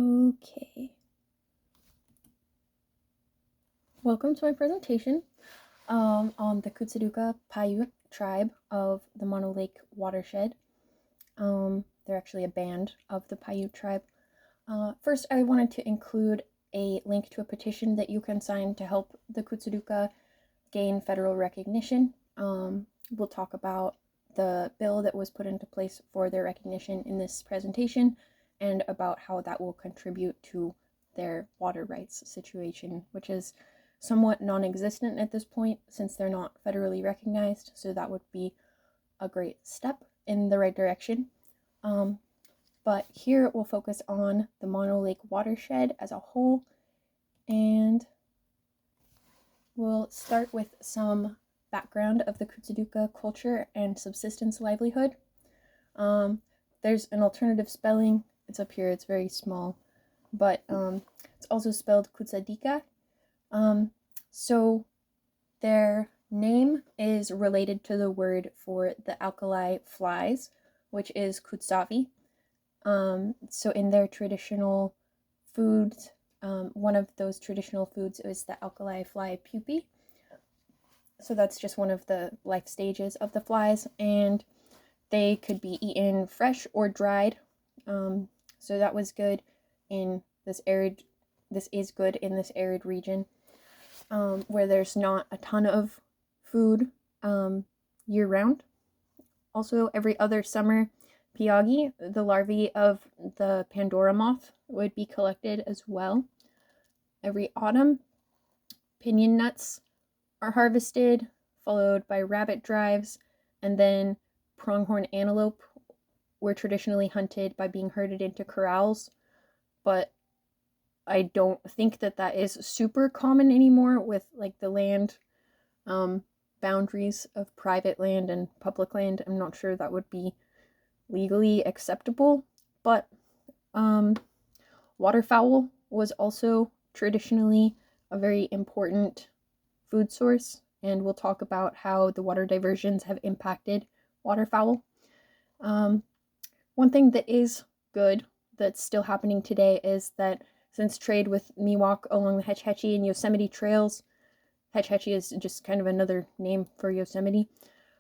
Okay. Welcome to my presentation on the Kootzaduka'a Paiute tribe of the Mono Lake watershed. They're actually a band of the Paiute tribe. First, I wanted to include a link to a petition that you can sign to help the Kootzaduka'a gain federal recognition. We'll talk about the bill that was put into place for their recognition in this presentation and about how that will contribute to their water rights situation, which is somewhat non-existent at this point since they're not federally recognized, so that would be a great step in the right direction. But here we'll focus on the Mono Lake watershed as a whole, and we'll start with some background of the Kootzaduka'a culture and subsistence livelihood. There's an alternative spelling. It's up here, it's very small, but it's also spelled Kootzaduka'a. So their name is related to the word for the alkali flies, which is Kootzavi. So in their traditional foods, one of those traditional foods is the alkali fly pupae. So that's just one of the life stages of the flies, and they could be eaten fresh or dried. So that was good in this arid, this is good in this arid region, where there's not a ton of food year round. Also, every other summer, piagi, the larvae of the Pandora moth, would be collected as well. Every autumn, pinion nuts are harvested, followed by rabbit drives, and then pronghorn antelope were traditionally hunted by being herded into corrals, but I don't think that that is super common anymore with like the land boundaries of private land and public land. I'm not sure that would be legally acceptable, but waterfowl was also traditionally a very important food source, and we'll talk about how the water diversions have impacted waterfowl. One thing that is good that's still happening today is that since trade with Miwok along the Hetch Hetchy and Yosemite trails, Hetch Hetchy is just kind of another name for Yosemite,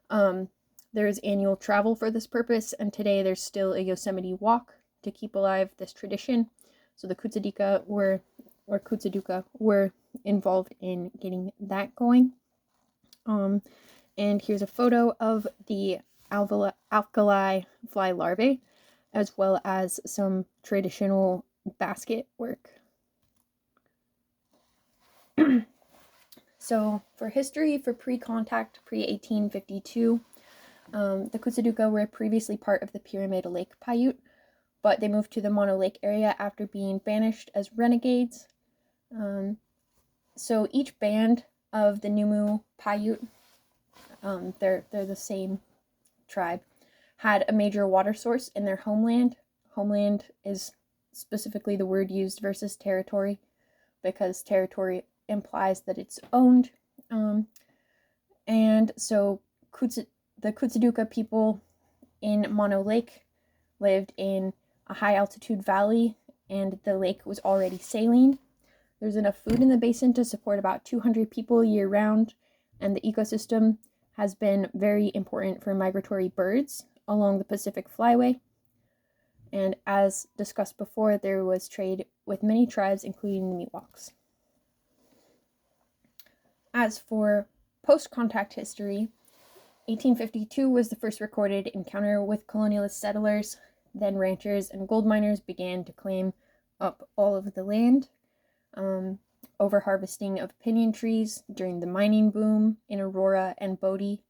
there is annual travel for this purpose, and today there's still a Yosemite walk to keep alive this tradition. So the Kootzaduka'a were involved in getting that going. And here's a photo of the alkali fly larvae, as well as some traditional basket work. So for history, for pre-contact, pre-1852, the Kootzaduka'a were previously part of the Pyramid Lake Paiute, but they moved to the Mono Lake area after being banished as renegades. So each band of the Numu Paiute, they're the same tribe, had a major water source in their homeland. Homeland is specifically the word used versus territory, because territory implies that it's owned. And so the Kootzaduka'a people in Mono Lake lived in a high altitude valley, and the lake was already saline. There's enough food in the basin to support about 200 people year round, and the ecosystem has been very important for migratory birds along the Pacific Flyway. And as discussed before, there was trade with many tribes, including the Miwoks. As for post-contact history, 1852 was the first recorded encounter with colonialist settlers. Then ranchers and gold miners began to claim up all of the land. Over-harvesting of pinyon trees during the mining boom in Aurora and Bodie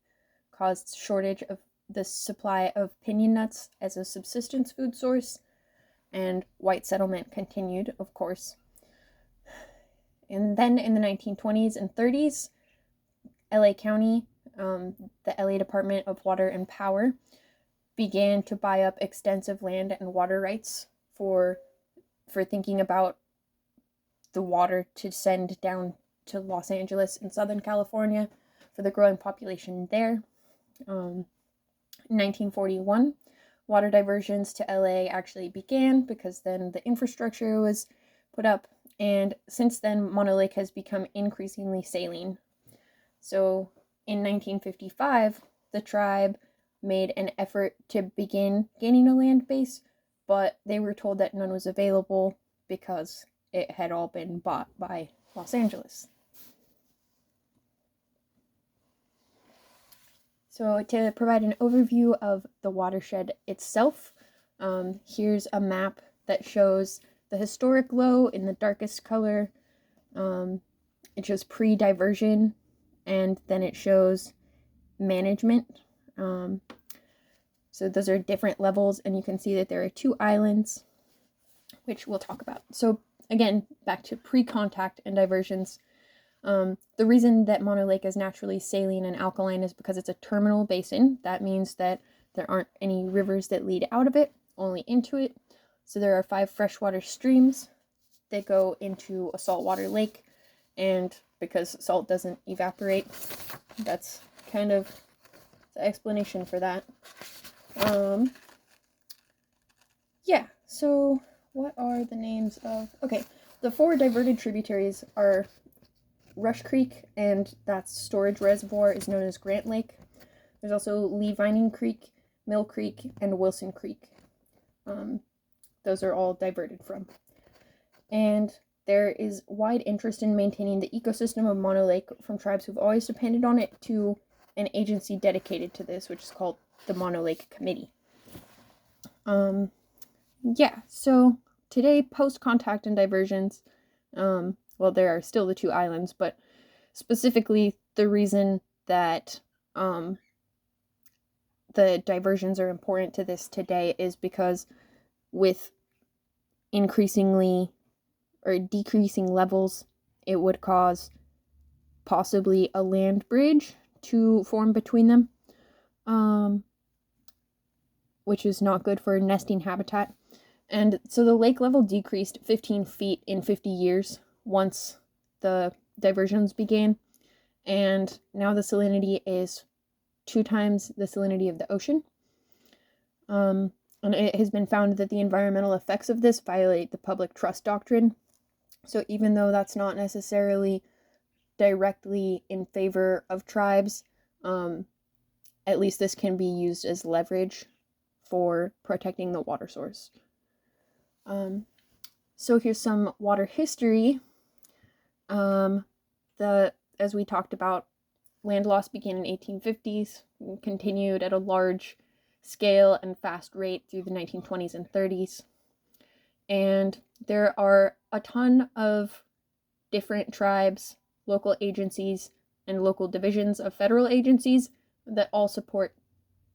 caused shortage of the supply of pinyon nuts as a subsistence food source, and white settlement continued, of course. And then in the 1920s and 30s, LA County, the LA Department of Water and Power, began to buy up extensive land and water rights for thinking about the water to send down to Los Angeles and Southern California for the growing population there. In 1941, water diversions to LA actually began, because then the infrastructure was put up, and since then Mono Lake has become increasingly saline. So in 1955, the tribe made an effort to begin gaining a land base, but they were told that none was available because it had all been bought by Los Angeles. So to provide an overview of the watershed itself, here's a map that shows the historic low in the darkest color. It shows pre-diversion, and then it shows management. So those are different levels, and you can see that there are 2 islands, which we'll talk about. So again, back to pre-contact and diversions. The reason that Mono Lake is naturally saline and alkaline is because it's a terminal basin. That means that there aren't any rivers that lead out of it, only into it. So there are 5 freshwater streams that go into a saltwater lake, and because salt doesn't evaporate, that's kind of the explanation for that. Yeah, so what are the names of... Okay, the 4 diverted tributaries are Rush Creek, and that's storage reservoir, is known as Grant Lake. There's also Lee Vining Creek, Mill Creek, and Wilson Creek. Those are all diverted from. And there is wide interest in maintaining the ecosystem of Mono Lake from tribes who've always depended on it to an agency dedicated to this, which is called the Mono Lake Committee. Yeah, so today, post-contact and diversions, well, there are still the 2 islands, but specifically the reason that the diversions are important to this today is because with increasingly or decreasing levels, it would cause possibly a land bridge to form between them, which is not good for nesting habitat. And so the lake level decreased 15 feet in 50 years once the diversions began, and now the salinity is 2 times the salinity of the ocean. And it has been found that the environmental effects of this violate the public trust doctrine. So even though that's not necessarily directly in favor of tribes, at least this can be used as leverage for protecting the water source. So here's some water history. As we talked about, land loss began in 1850s, continued at a large scale and fast rate through the 1920s and 30s. And there are a ton of different tribes, local agencies, and local divisions of federal agencies that all support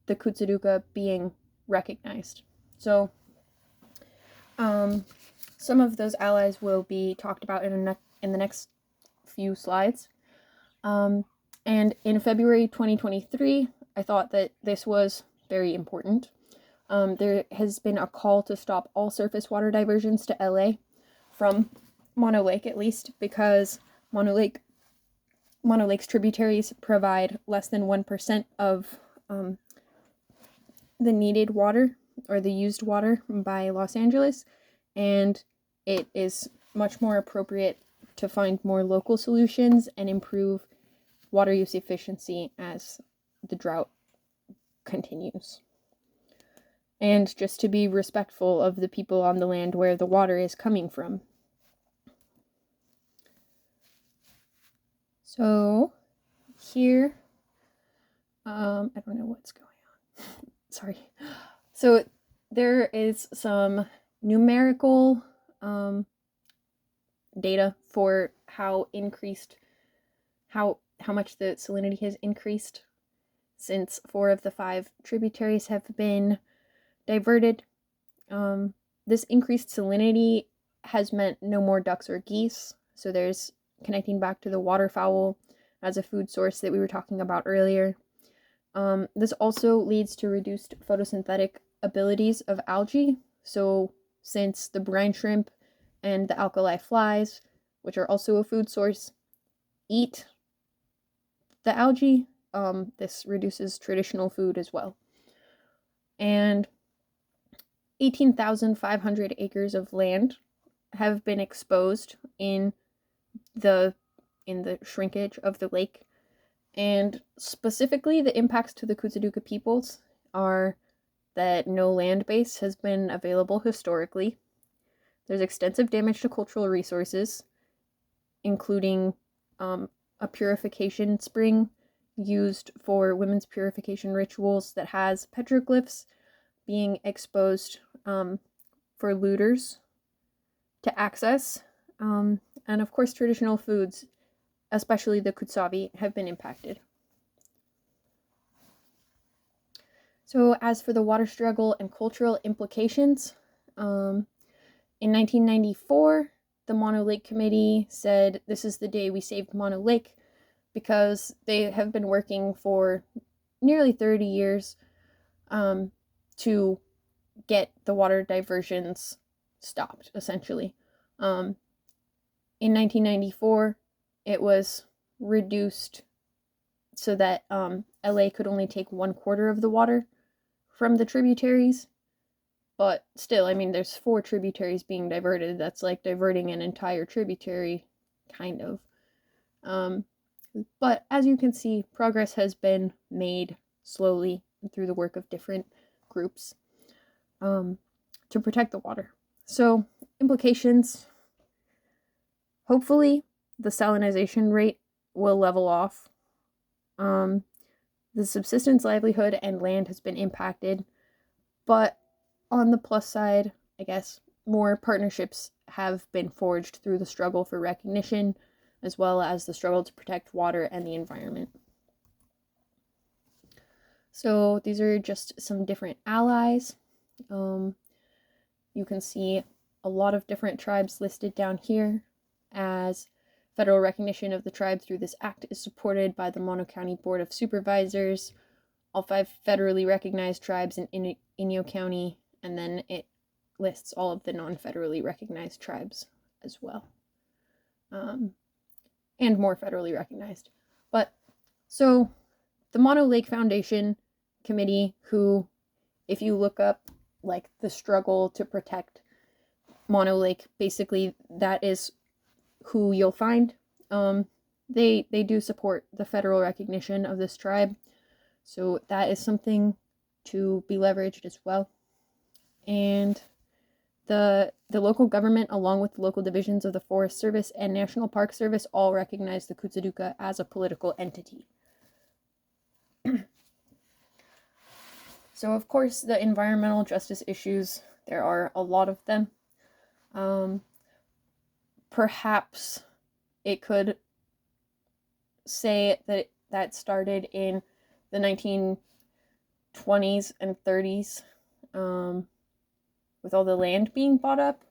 the Kootzaduka'a being recognized. So some of those allies will be talked about in the next few slides. And in February 2023, I thought that this was very important. There has been a call to stop all surface water diversions to LA from Mono Lake, at least, because Mono Lake's tributaries provide less than 1% of the needed water or the used water by Los Angeles, and it is much more appropriate to find more local solutions and improve water use efficiency as the drought continues. And just to be respectful of the people on the land where the water is coming from. So here, I don't know what's going on. Sorry. So there is some numerical data for how much the salinity has increased since 4 of the 5 tributaries have been diverted. This increased salinity has meant no more ducks or geese, so there's connecting back to the waterfowl as a food source that we were talking about earlier. This also leads to reduced photosynthetic abilities of algae. So since the brine shrimp and the alkali flies, which are also a food source, eat the algae, this reduces traditional food as well. And 18,500 acres of land have been exposed in the shrinkage of the lake. And specifically, the impacts to the Kootzaduka'a peoples are that no land base has been available historically. There's extensive damage to cultural resources, including a purification spring used for women's purification rituals that has petroglyphs being exposed for looters to access. And of course, traditional foods, especially the Kootzavi, have been impacted. So as for the water struggle and cultural implications, in 1994, the Mono Lake Committee said this is the day we saved Mono Lake, because they have been working for nearly 30 years to get the water diversions stopped, essentially. In 1994, it was reduced so that LA could only take 1/4 of the water from the tributaries. But still, I mean, there's 4 tributaries being diverted. That's like diverting an entire tributary, kind of. But as you can see, progress has been made slowly through the work of different groups to protect the water. So, implications. Hopefully, the salinization rate will level off. The subsistence livelihood and land has been impacted, but on the plus side, I guess, more partnerships have been forged through the struggle for recognition, as well as the struggle to protect water and the environment. So these are just some different allies. You can see a lot of different tribes listed down here, as federal recognition of the tribe through this act is supported by the Mono County Board of Supervisors, all 5 federally recognized tribes in Inyo County, and then it lists all of the non-federally recognized tribes as well. And more federally recognized. But, so, the Mono Lake Foundation Committee, who, if you look up, like, the struggle to protect Mono Lake, basically, that is who you'll find. They do support the federal recognition of this tribe, so that is something to be leveraged as well. And the local government, along with the local divisions of the Forest Service and National Park Service, all recognize the Kootzaduka'a as a political entity. So, of course, the environmental justice issues, there are a lot of them. Perhaps it could say that started in the 1920s and 30s, with all the land being bought up,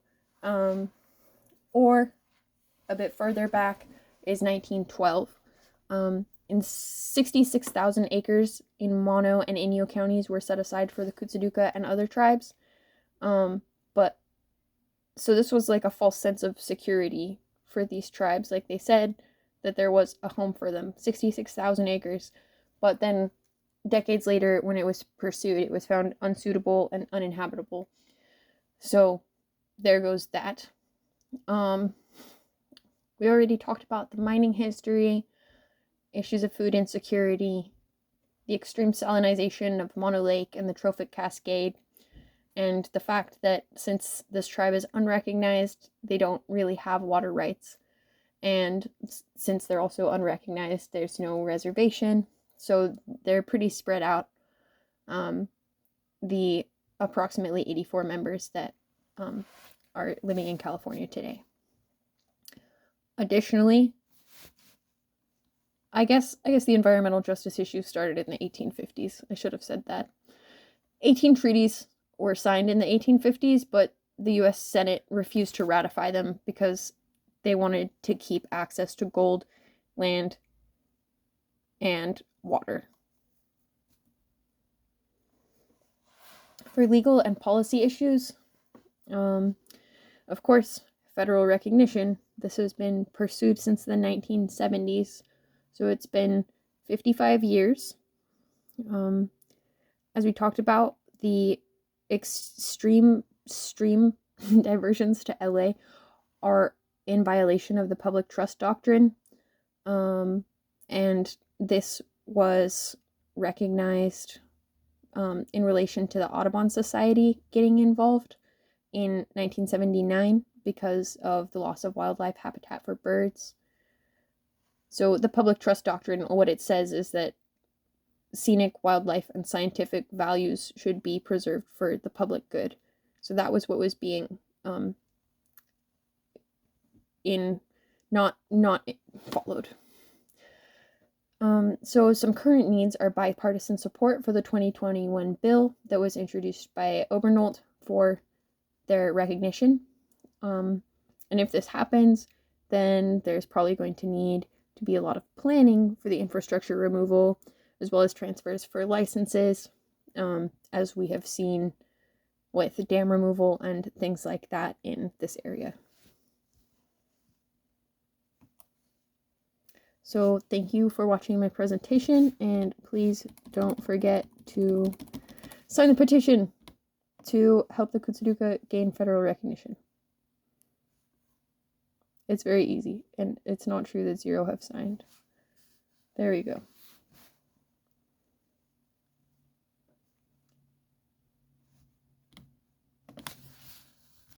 or a bit further back is 1912. In 66,000 acres in Mono and Inyo counties were set aside for the Kootzaduka'a and other tribes. But so this was like a false sense of security for these tribes. Like, they said that there was a home for them, 66,000 acres. But then decades later, when it was pursued, it was found unsuitable and uninhabitable. So there goes that. We already talked about the mining history, issues of food insecurity, the extreme salinization of Mono Lake and the Trophic Cascade, and the fact that since this tribe is unrecognized, they don't really have water rights. And since they're also unrecognized, there's no reservation, so they're pretty spread out. The approximately 84 members that are living in California today. Additionally, I guess the environmental justice issue started in the 1850s. I should have said that. 18 treaties were signed in the 1850s, but the U.S. Senate refused to ratify them because they wanted to keep access to gold, land, and water. For legal and policy issues, of course, federal recognition. This has been pursued since the 1970s, so it's been 55 years. As we talked about, the extreme stream diversions to LA are in violation of the public trust doctrine. And this was recognized in relation to the Audubon Society getting involved in 1979 because of the loss of wildlife habitat for birds. So the public trust doctrine, what it says is that scenic, wildlife, and scientific values should be preserved for the public good. So that was what was being not followed. So some current needs are bipartisan support for the 2021 bill that was introduced by Obernolt for their recognition. And if this happens, then there's probably going to need to be a lot of planning for the infrastructure removal, as well as transfers for licenses, as we have seen with dam removal and things like that in this area. So thank you for watching my presentation, and please don't forget to sign the petition to help the Kootzaduka'a gain federal recognition. It's very easy, and it's not true that 0 have signed. There we go.